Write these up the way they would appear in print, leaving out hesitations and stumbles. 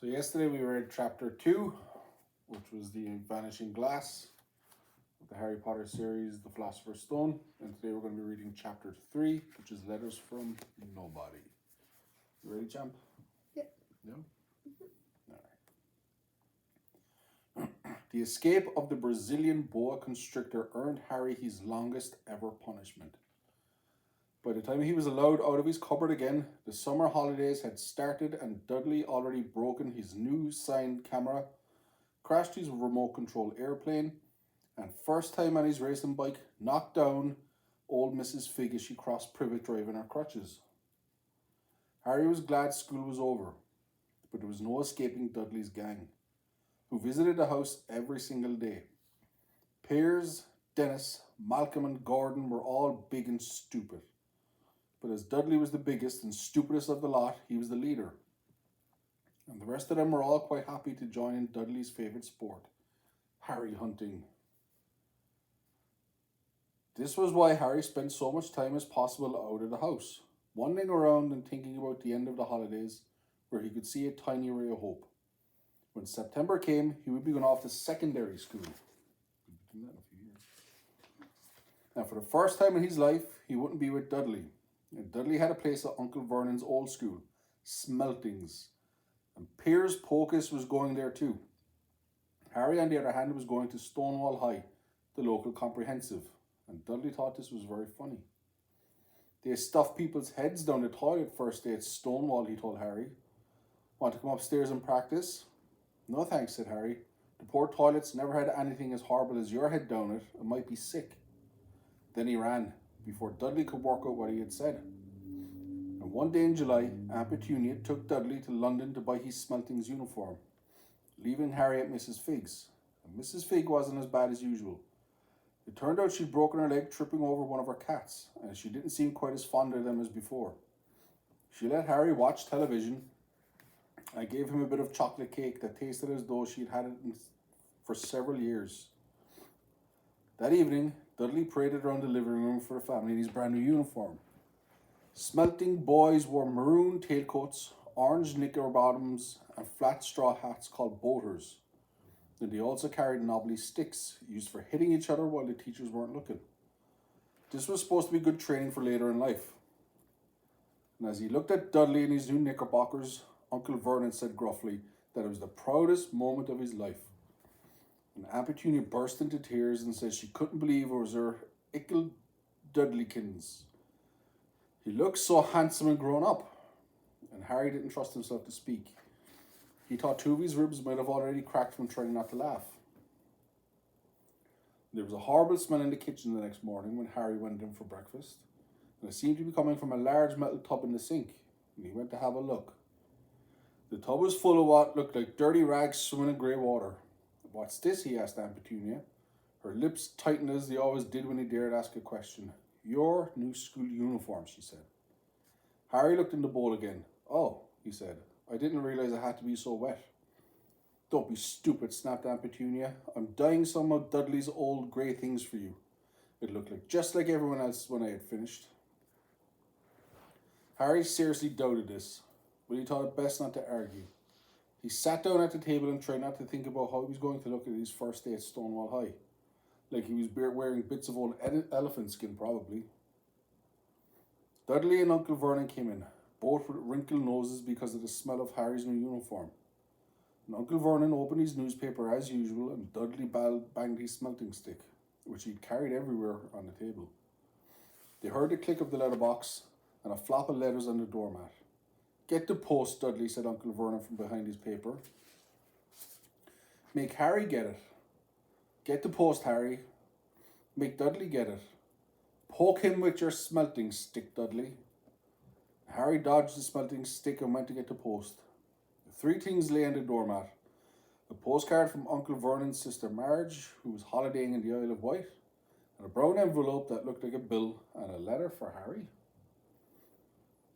So yesterday we read chapter 2, which was the Vanishing Glass of the Harry Potter series, The Philosopher's Stone. And today we're going to be reading chapter 3, which is Letters from Nobody. You ready, champ? Yeah. No? Alright. The escape of the Brazilian boa constrictor earned Harry his longest ever punishment. By the time he was allowed out of his cupboard again, the summer holidays had started and Dudley already broken his new signed camera, crashed his remote control airplane, and first time on his racing bike, knocked down old Mrs. Figg as she crossed Privet Drive in her crutches. Harry was glad school was over, but there was no escaping Dudley's gang, who visited the house every single day. Piers, Dennis, Malcolm, and Gordon were all big and stupid. But as Dudley was the biggest and stupidest of the lot, he was the leader. And the rest of them were all quite happy to join in Dudley's favourite sport, Harry hunting. This was why Harry spent so much time as possible out of the house, wandering around and thinking about the end of the holidays, where he could see a tiny ray of hope. When September came, he would be going off to secondary school. He'd be doing that in a few years. Now, for the first time in his life, he wouldn't be with Dudley. And Dudley had a place at Uncle Vernon's old school, Smeltings, and Piers Pocus was going there too. Harry, on the other hand, was going to Stonewall High, the local comprehensive, and Dudley thought this was very funny. They stuffed people's heads down the toilet first day at Stonewall, he told Harry. Want to come upstairs and practice? No thanks, said Harry. The poor toilets never had anything as horrible as your head down it, and might be sick. Then he ran, before Dudley could work out what he had said. And one day in July, Aunt Petunia took Dudley to London to buy his Smeltings uniform, leaving Harry at Mrs. Figg's. And Mrs. Figg wasn't as bad as usual. It turned out she'd broken her leg tripping over one of her cats, and she didn't seem quite as fond of them as before. She let Harry watch television and gave him a bit of chocolate cake that tasted as though she'd had it for several years. That evening, Dudley paraded around the living room for the family in his brand new uniform. Smelting boys wore maroon tailcoats, orange knicker bottoms, and flat straw hats called boaters. And they also carried knobbly sticks, used for hitting each other while the teachers weren't looking. This was supposed to be good training for later in life. And as he looked at Dudley in his new knickerbockers, Uncle Vernon said gruffly that it was the proudest moment of his life. And Aunt Petunia burst into tears and said she couldn't believe it was her ickle Dudleykins. He looked so handsome and grown up, and Harry didn't trust himself to speak. He thought two of his ribs might have already cracked from trying not to laugh. There was a horrible smell in the kitchen the next morning when Harry went in for breakfast, and it seemed to be coming from a large metal tub in the sink, and he went to have a look. The tub was full of what looked like dirty rags swimming in grey water. What's this? He asked Aunt Petunia. Her lips tightened as they always did when he dared ask a question. Your new school uniform, she said. Harry looked in the bowl again. Oh, he said. I didn't realise it had to be so wet. Don't be stupid, snapped Aunt Petunia. I'm dyeing some of Dudley's old grey things for you. It looked just like everyone else when I had finished. Harry seriously doubted this, but he thought it best not to argue. He sat down at the table and tried not to think about how he was going to look at his first day at Stonewall High. Like he was wearing bits of old elephant skin, probably. Dudley and Uncle Vernon came in, both with wrinkled noses because of the smell of Harry's new uniform. And Uncle Vernon opened his newspaper as usual, and Dudley banged his smelting stick, which he'd carried everywhere on the table. They heard the click of the letterbox and a flop of letters on the doormat. Get the post, Dudley, said Uncle Vernon from behind his paper. Make Harry get it. Get the post, Harry. Make Dudley get it. Poke him with your smelting stick, Dudley. Harry dodged the smelting stick and went to get the post. The three things lay on the doormat. A postcard from Uncle Vernon's sister Marge, who was holidaying in the Isle of Wight, and a brown envelope that looked like a bill, and a letter for Harry.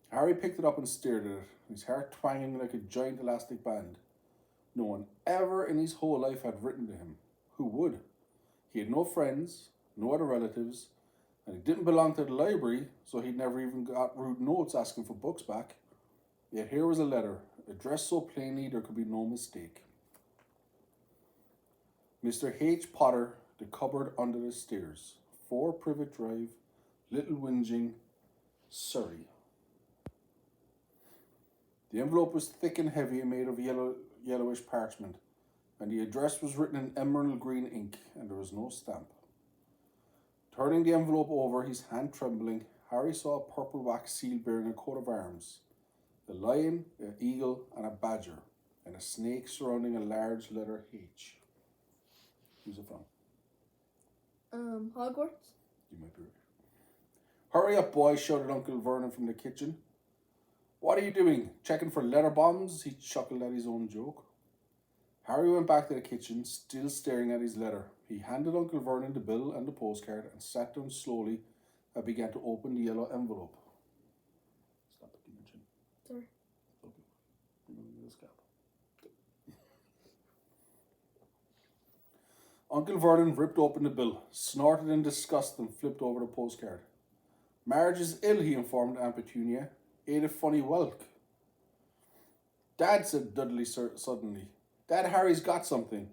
Harry picked it up and stared at it, his heart twanging like a giant elastic band. No one ever in his whole life had written to him. Who would? He had no friends, no other relatives, and he didn't belong to the library, so he'd never even got rude notes asking for books back. Yet here was a letter, addressed so plainly there could be no mistake. Mr. H. Potter, the cupboard under the stairs, 4 Privet Drive, Little Whinging, Surrey. The envelope was thick and heavy and made of yellowish parchment, and the address was written in emerald green ink, and there was no stamp. Turning the envelope over, his hand trembling, Harry saw a purple wax seal bearing a coat of arms, a lion, an eagle, and a badger, and a snake surrounding a large letter H. Who's it from? Hogwarts. You might be right. Hurry up, boy, shouted Uncle Vernon from the kitchen. What are you doing? Checking for letter bombs? He chuckled at his own joke. Harry went back to the kitchen, still staring at his letter. He handed Uncle Vernon the bill and the postcard and sat down slowly and began to open the yellow envelope. Stop it, your chin. Sorry. Okay. You're going to get a scalp. Uncle Vernon ripped open the bill, snorted in disgust, and flipped over the postcard. Marge is ill, he informed Aunt Petunia. Ate a funny whelk. Dad, said Dudley suddenly. Dad, Harry's got something.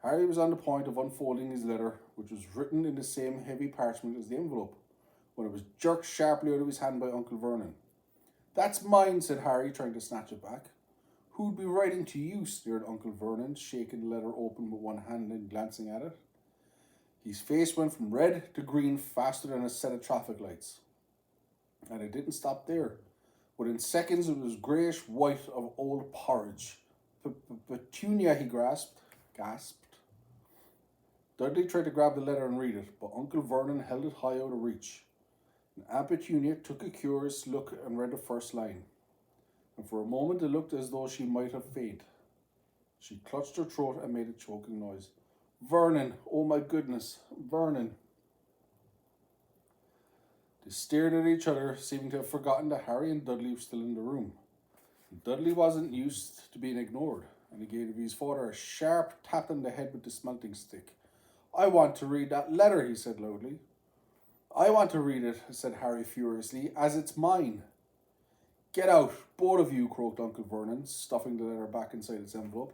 Harry was on the point of unfolding his letter, which was written in the same heavy parchment as the envelope, when it was jerked sharply out of his hand by Uncle Vernon. That's mine, said Harry, trying to snatch it back. Who'd be writing to you? Sneered Uncle Vernon, shaking the letter open with one hand and glancing at it. His face went from red to green faster than a set of traffic lights. And it didn't stop there. Within seconds, it was greyish white of old porridge. Petunia, he gasped. Dudley tried to grab the letter and read it, but Uncle Vernon held it high out of reach. And Aunt Petunia took a curious look and read the first line. And for a moment, it looked as though she might have fainted. She clutched her throat and made a choking noise. Vernon, oh my goodness, Vernon. They stared at each other, seeming to have forgotten that Harry and Dudley were still in the room. Dudley wasn't used to being ignored, and he gave his father a sharp tap on the head with the smelting stick. I want to read that letter, he said loudly. I want to read it, said Harry furiously, as it's mine. Get out, both of you, croaked Uncle Vernon, stuffing the letter back inside its envelope.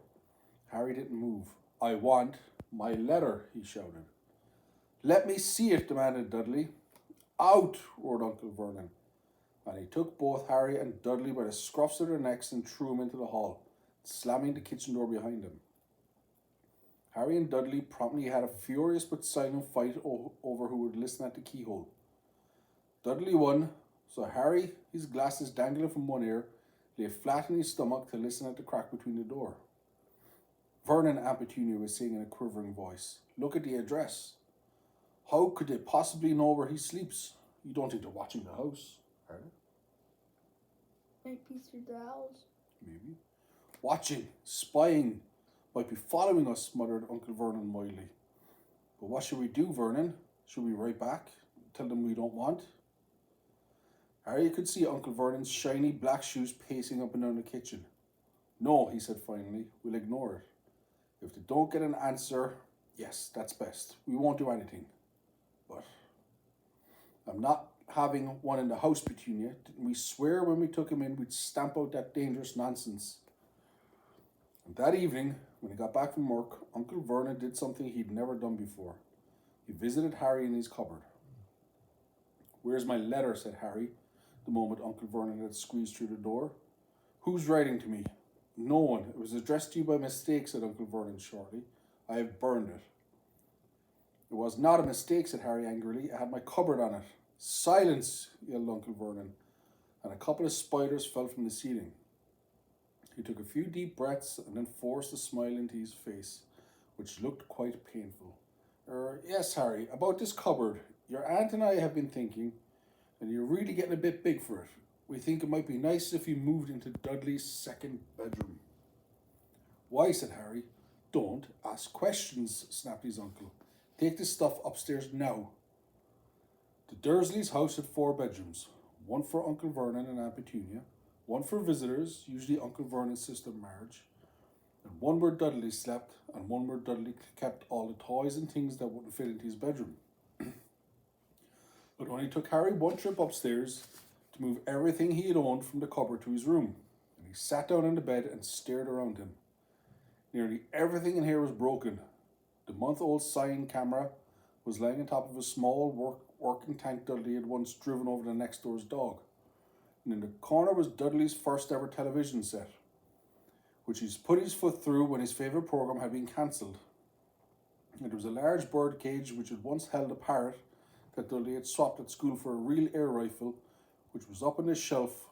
Harry didn't move. I want my letter, he shouted. Let me see it, demanded Dudley. Out, roared Uncle Vernon, and he took both Harry and Dudley by the scruffs of their necks and threw them into the hall, slamming the kitchen door behind them. Harry and Dudley promptly had a furious but silent fight over who would listen at the keyhole. Dudley won, so Harry, his glasses dangling from one ear, lay flat in his stomach to listen at the crack between the door. Vernon, Aunt Petunia was saying in a quivering voice, look at the address. How could they possibly know where he sleeps? You don't think they're watching the house, are they? Might be through the house. Maybe. Watching, spying, might be following us, muttered Uncle Vernon mildly. But what should we do, Vernon? Should we write back? Tell them we don't want? Harry could see Uncle Vernon's shiny black shoes pacing up and down the kitchen. No, he said finally, we'll ignore it. If they don't get an answer, yes, that's best. We won't do anything. But I'm not having one in the house, Petunia. Didn't we swear when we took him in we'd stamp out that dangerous nonsense? And that evening, when he got back from work, Uncle Vernon did something he'd never done before. He visited Harry in his cupboard. Where's my letter? Said Harry, the moment Uncle Vernon had squeezed through the door. Who's writing to me? No one. It was addressed to you by mistake, said Uncle Vernon shortly. I have burned it. It was not a mistake, said Harry angrily. I had my cupboard on it. Silence, yelled Uncle Vernon, and a couple of spiders fell from the ceiling. He took a few deep breaths and then forced a smile into his face, which looked quite painful. Yes, Harry, about this cupboard. Your aunt and I have been thinking, and you're really getting a bit big for it. We think it might be nice if you moved into Dudley's second bedroom. Why, said Harry. Don't ask questions, snapped his uncle. Take this stuff upstairs now. The Dursleys' house had 4 bedrooms, one for Uncle Vernon and Aunt Petunia, one for visitors, usually Uncle Vernon's sister Marge, and one where Dudley slept, and one where Dudley kept all the toys and things that wouldn't fit into his bedroom. It only took Harry one trip upstairs to move everything he had owned from the cupboard to his room, and he sat down on the bed and stared around him. Nearly everything in here was broken. The month-old Scion camera was lying on top of a small working tank Dudley had once driven over the next door's dog. And in the corner was Dudley's first ever television set, which he's put his foot through when his favourite programme had been cancelled. And there was a large bird cage which had once held a parrot that Dudley had swapped at school for a real air rifle, which was up on the shelf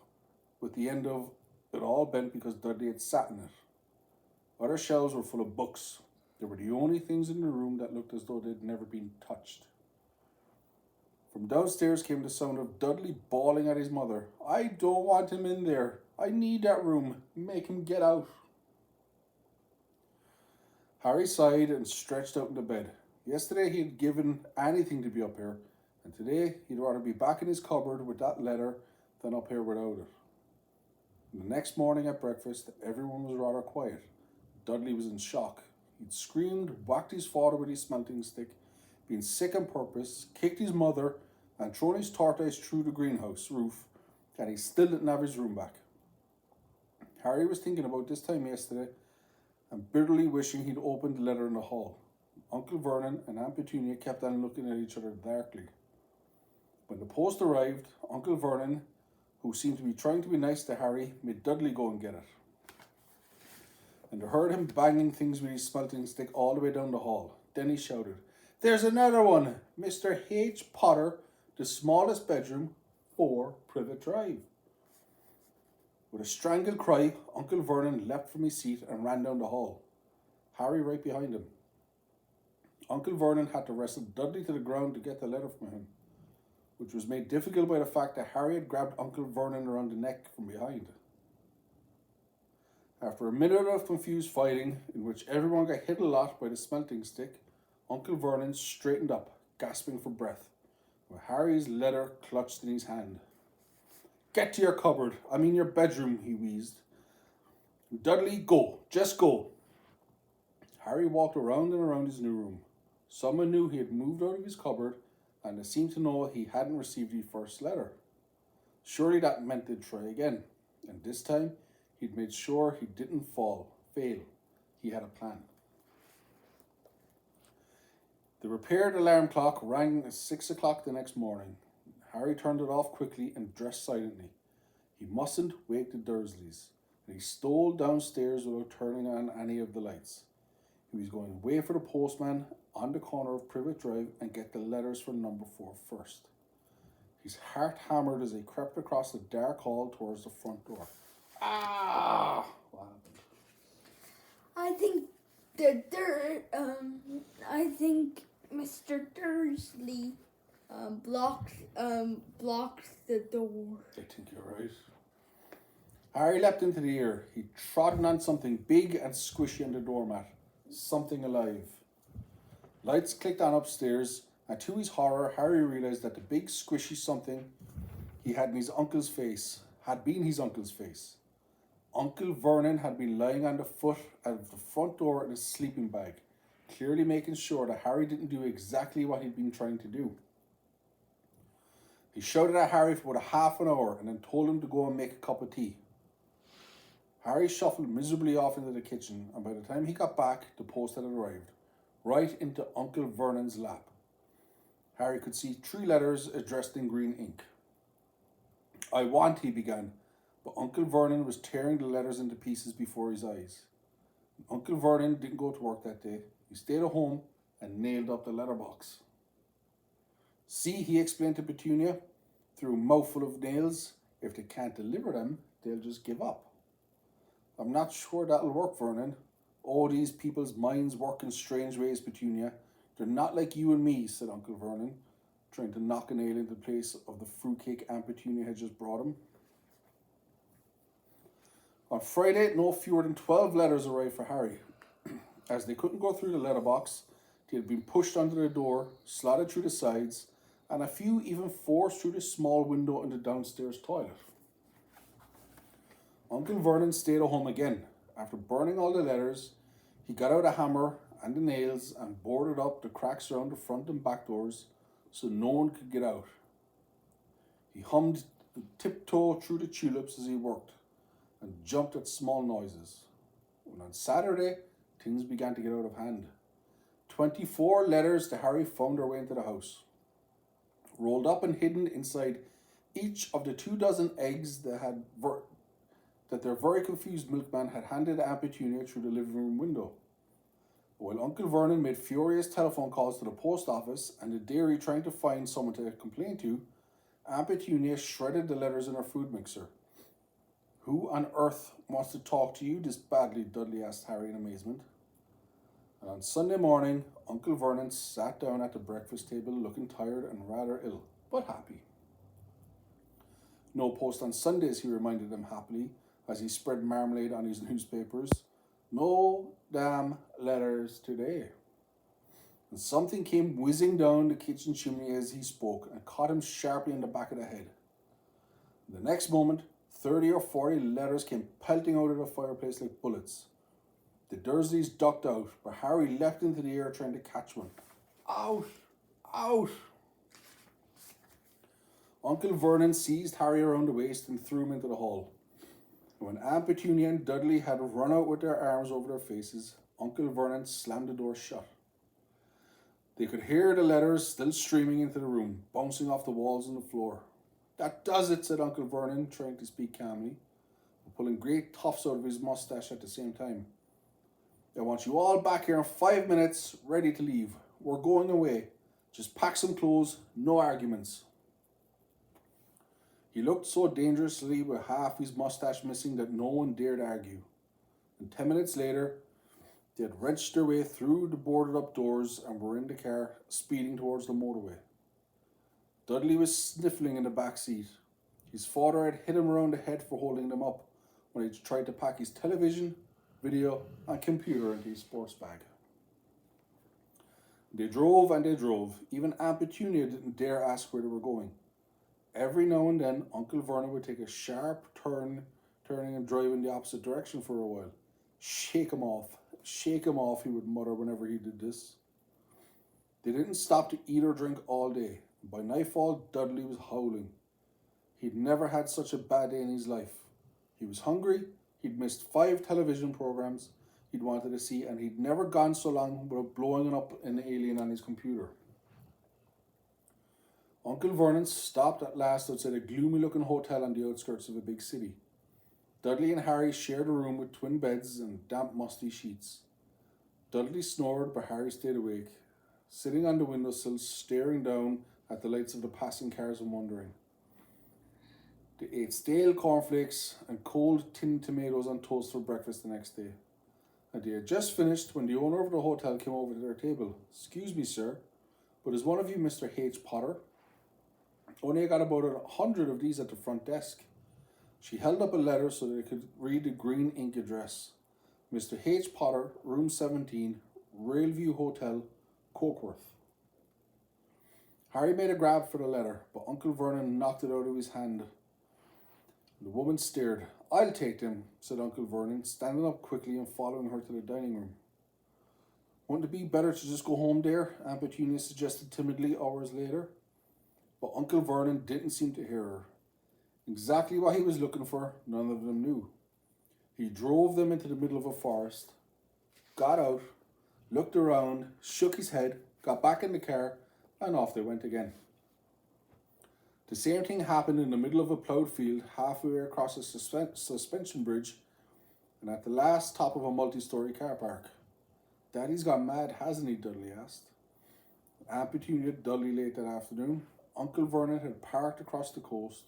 with the end of it all bent because Dudley had sat in it. Other shelves were full of books. They were the only things in the room that looked as though they'd never been touched. From downstairs came the sound of Dudley bawling at his mother. "I don't want him in there. I need that room. Make him get out." Harry sighed and stretched out in the bed. Yesterday he had given anything to be up here, and today he'd rather be back in his cupboard with that letter than up here without it. And the next morning at breakfast, everyone was rather quiet. Dudley was in shock. He'd screamed, whacked his father with his smelting stick, been sick on purpose, kicked his mother, and thrown his tortoise through the greenhouse roof, and he still didn't have his room back. Harry was thinking about this time yesterday and bitterly wishing he'd opened the letter in the hall. Uncle Vernon and Aunt Petunia kept on looking at each other darkly. When the post arrived, Uncle Vernon, who seemed to be trying to be nice to Harry, made Dudley go and get it. And they heard him banging things with his smelting stick all the way down the hall. Then he shouted, "There's another one! Mr. H. Potter, the smallest bedroom, 4 Privet Drive." With a strangled cry, Uncle Vernon leapt from his seat and ran down the hall, Harry right behind him. Uncle Vernon had to wrestle Dudley to the ground to get the letter from him, which was made difficult by the fact that Harry had grabbed Uncle Vernon around the neck from behind. After a minute of confused fighting, in which everyone got hit a lot by the smelting stick, Uncle Vernon straightened up, gasping for breath, with Harry's letter clutched in his hand. "Get to your cupboard, your bedroom," he wheezed. "Dudley, go, just go." Harry walked around and around his new room. Someone knew he had moved out of his cupboard, and they seemed to know he hadn't received his first letter. Surely that meant they'd try again, and this time he'd made sure he didn't fail. He had a plan. The repaired alarm clock rang at 6 o'clock the next morning. Harry turned it off quickly and dressed silently. He mustn't wake the Dursleys, and he stole downstairs without turning on any of the lights. He was going to wait for the postman on the corner of Privet Drive and get the letters for number 4 first. His heart hammered as he crept across the dark hall towards the front door. Ah! What happened? I think Mr. Dursley blocks the door. I think you're right. Harry leapt into the air. He'd trodden on something big and squishy on the doormat. Something alive. Lights clicked on upstairs, and to his horror, Harry realised that the big squishy something he had in his uncle's face had been his uncle's face. Uncle Vernon had been lying on the foot of the front door in a sleeping bag, clearly making sure that Harry didn't do exactly what he'd been trying to do. He shouted at Harry for about a half an hour and then told him to go and make a cup of tea. Harry shuffled miserably off into the kitchen, and by the time he got back, the post had arrived, right into Uncle Vernon's lap. Harry could see 3 letters addressed in green ink. "I want," he began, but Uncle Vernon was tearing the letters into pieces before his eyes. Uncle Vernon didn't go to work that day. He stayed at home and nailed up the letterbox. "See," he explained to Petunia, through a mouthful of nails, "if they can't deliver them, they'll just give up." "I'm not sure that'll work, Vernon." "Oh, these people's minds work in strange ways, Petunia. They're not like you and me," said Uncle Vernon, trying to knock a nail into place of the fruitcake Aunt Petunia had just brought him. On Friday, no fewer than 12 letters arrived for Harry. As they couldn't go through the letterbox, they had been pushed under the door, slotted through the sides, and a few even forced through the small window in the downstairs toilet. Uncle Vernon stayed at home again. After burning all the letters, he got out a hammer and the nails and boarded up the cracks around the front and back doors so no one could get out. He hummed and tiptoed through the tulips as he worked, and jumped at small noises. When on Saturday, things began to get out of hand. 24 letters to Harry found their way into the house, rolled up and hidden inside each of the 24 eggs that their very confused milkman had handed Aunt Petunia through the living room window. While Uncle Vernon made furious telephone calls to the post office and the dairy trying to find someone to complain to, Aunt Petunia shredded the letters in her food mixer. "Who on earth wants to talk to you this badly?" Dudley asked Harry in amazement. And on Sunday morning, Uncle Vernon sat down at the breakfast table looking tired and rather ill, but happy. "No post on Sundays," he reminded them happily as he spread marmalade on his newspapers. "No damn letters today." And something came whizzing down the kitchen chimney as he spoke and caught him sharply in the back of the head. The next moment, 30 or 40 letters came pelting out of the fireplace like bullets. The Dursleys ducked out, but Harry leapt into the air trying to catch one. "Out! Out!" Uncle Vernon seized Harry around the waist and threw him into the hall. When Aunt Petunia and Dudley had run out with their arms over their faces, Uncle Vernon slammed the door shut. They could hear the letters still streaming into the room, bouncing off the walls and the floor. "That does it," said Uncle Vernon, trying to speak calmly, but pulling great tufts out of his moustache at the same time. "I want you all back here in 5 minutes, ready to leave. We're going away. Just pack some clothes, no arguments." He looked so dangerously with half his moustache missing that no one dared argue. And 10 minutes later, they had wrenched their way through the boarded up doors and were in the car, speeding towards the motorway. Dudley was sniffling in the back seat. His father had hit him around the head for holding them up when he tried to pack his television, video, and computer into his sports bag. They drove and they drove. Even Aunt Petunia didn't dare ask where they were going. Every now and then, Uncle Vernon would take a sharp turning and drive in the opposite direction for a while. Shake him off, he would mutter whenever he did this. They didn't stop to eat or drink all day. By nightfall, Dudley was howling. He'd never had such a bad day in his life. He was hungry, he'd missed 5 television programs he'd wanted to see, and he'd never gone so long without blowing up an alien on his computer. Uncle Vernon stopped at last outside a gloomy-looking hotel on the outskirts of a big city. Dudley and Harry shared a room with twin beds and damp, musty sheets. Dudley snored, but Harry stayed awake, sitting on the windowsill, staring down at the lights of the passing cars and wondering. They ate stale cornflakes and cold tinned tomatoes on toast for breakfast the next day. And they had just finished when the owner of the hotel came over to their table. "Excuse me, sir, but is one of you Mr. H. Potter? Only I got about 100 of these at the front desk." She held up a letter so they could read the green ink address. "Mr. H. Potter, room 17, Railview Hotel, Cokeworth." Harry made a grab for the letter, but Uncle Vernon knocked it out of his hand. The woman stared. "I'll take them," said Uncle Vernon, standing up quickly and following her to the dining room. "Wouldn't it be better to just go home, dear?" Aunt Petunia suggested timidly hours later. But Uncle Vernon didn't seem to hear her. Exactly what he was looking for, none of them knew. He drove them into the middle of a forest, got out, looked around, shook his head, got back in the car, and off they went again. The same thing happened in the middle of a ploughed field, halfway across a suspension bridge, and at the last top of a multi-story car park. "Daddy's gone mad, hasn't he?" Dudley asked. Aunt Petunia dully late that afternoon. Uncle Vernon had parked across the coast,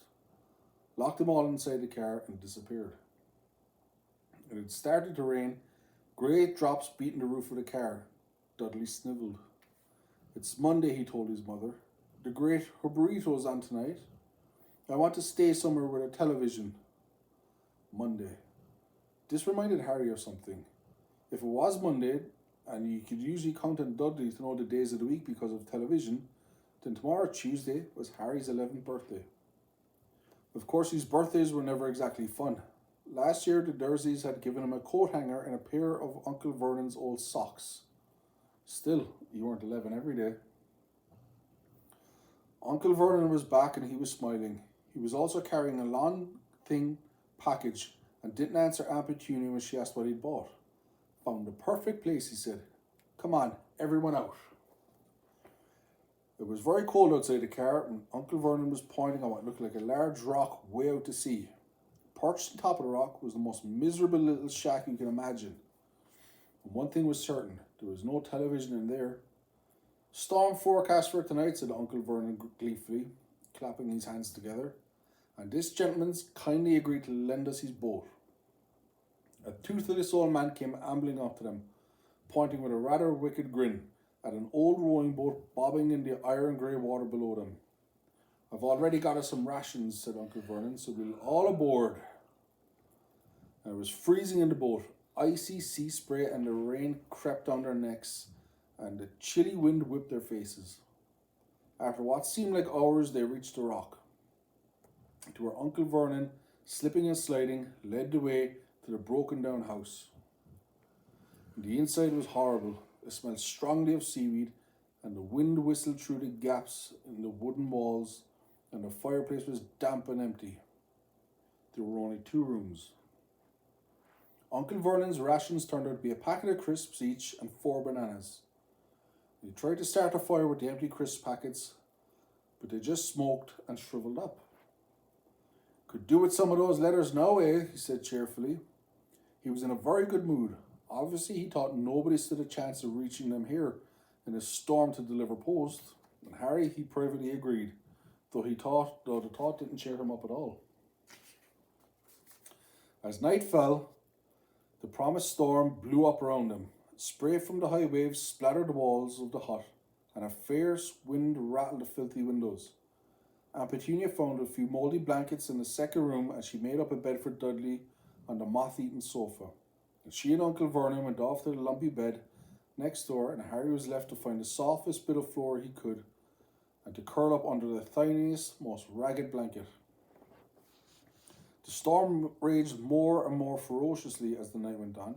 locked them all inside the car, and disappeared. It had started to rain, great drops beating the roof of the car. Dudley snivelled. "It's Monday," he told his mother. "The great burrito's on tonight. I want to stay somewhere with a television." Monday. This reminded Harry of something. If it was Monday, and you could usually count on Dudley to know the days of the week because of television, then tomorrow, Tuesday, was Harry's 11th birthday. Of course, his birthdays were never exactly fun. Last year, the Dursleys had given him a coat hanger and a pair of Uncle Vernon's old socks. Still, you weren't 11 every day. Uncle Vernon was back and he was smiling. He was also carrying a long, thin package and didn't answer Aunt Petunia when she asked what he'd bought. Found the perfect place, he said. Come on, everyone out. It was very cold outside the car, and Uncle Vernon was pointing at what looked like a large rock way out to sea. Perched on top of the rock was the most miserable little shack you can imagine. And one thing was certain, there was no television in there. Storm forecast for tonight, said Uncle Vernon gleefully, clapping his hands together. And this gentleman's kindly agreed to lend us his boat. A toothless old man came ambling up to them, pointing with a rather wicked grin at an old rowing boat bobbing in the iron grey water below them. I've already got us some rations, said Uncle Vernon, so we'll all aboard. And it was freezing in the boat. Icy sea spray and the rain crept down their necks, and the chilly wind whipped their faces. After what seemed like hours, they reached the rock, to where Uncle Vernon, slipping and sliding, led the way to the broken down house. The inside was horrible. It smelled strongly of seaweed, and the wind whistled through the gaps in the wooden walls, and the fireplace was damp and empty. There were only 2 rooms. Uncle Vernon's rations turned out to be a packet of crisps each and 4 bananas. He tried to start a fire with the empty crisp packets, but they just smoked and shriveled up. Could do with some of those letters now, eh? He said cheerfully. He was in a very good mood. Obviously, he thought nobody stood a chance of reaching them here in a storm to deliver post, and Harry, he privately agreed, though the thought didn't cheer him up at all. As night fell, the promised storm blew up around them. Spray from the high waves splattered the walls of the hut, and a fierce wind rattled the filthy windows. Aunt Petunia found a few mouldy blankets in the second room, and she made up a bed for Dudley on the moth-eaten sofa. And she and Uncle Vernon went off to the lumpy bed next door, and Harry was left to find the softest bit of floor he could, and to curl up under the tiniest, most ragged blanket. The storm raged more and more ferociously as the night went on,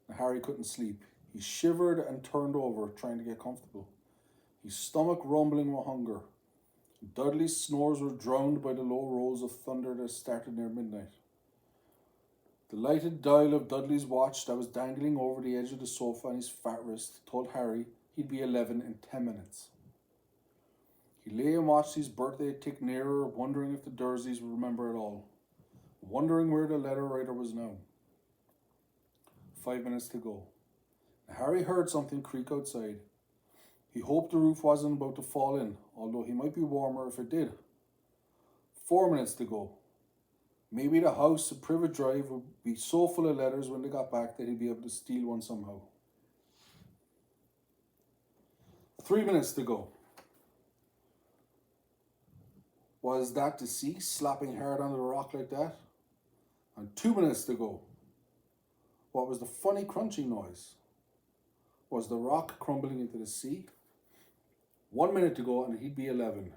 and Harry couldn't sleep. He shivered and turned over, trying to get comfortable, his stomach rumbling with hunger. Dudley's snores were drowned by the low rolls of thunder that started near midnight. The lighted dial of Dudley's watch that was dangling over the edge of the sofa on his fat wrist told Harry he'd be 11 in 10 minutes. He lay and watched his birthday tick nearer, wondering if the Dursleys would remember it all, wondering where the letter writer was now. 5 minutes to go. Harry heard something creak outside. He hoped the roof wasn't about to fall in, although he might be warmer if it did. 4 minutes to go. Maybe the house at Privet Drive would be so full of letters when they got back that he'd be able to steal one somehow. 3 minutes to go. Was that the sea slapping hard onto the rock like that? And 2 minutes to go. What was the funny crunching noise? Was the rock crumbling into the sea? 1 minute to go and he'd be 11.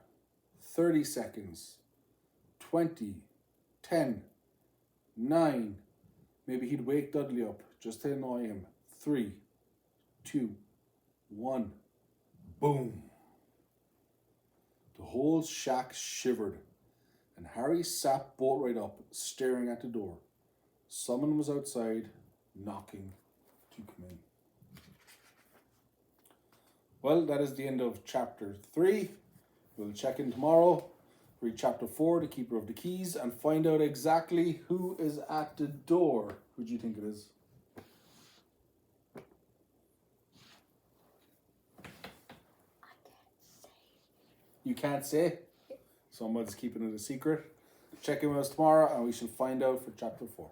30 seconds. 20. 10. 9. Maybe he'd wake Dudley up just to annoy him. 3. 2. 1. Boom. The whole shack shivered, and Harry sat bolt right up, staring at the door. Someone was outside, knocking to come in. Well, that is the end of chapter 3. We'll check in tomorrow, read chapter 4, The Keeper of the Keys, and find out exactly who is at the door. Who do you think it is? You can't say? Someone's keeping it a secret. Check in with us tomorrow and we shall find out for chapter 4.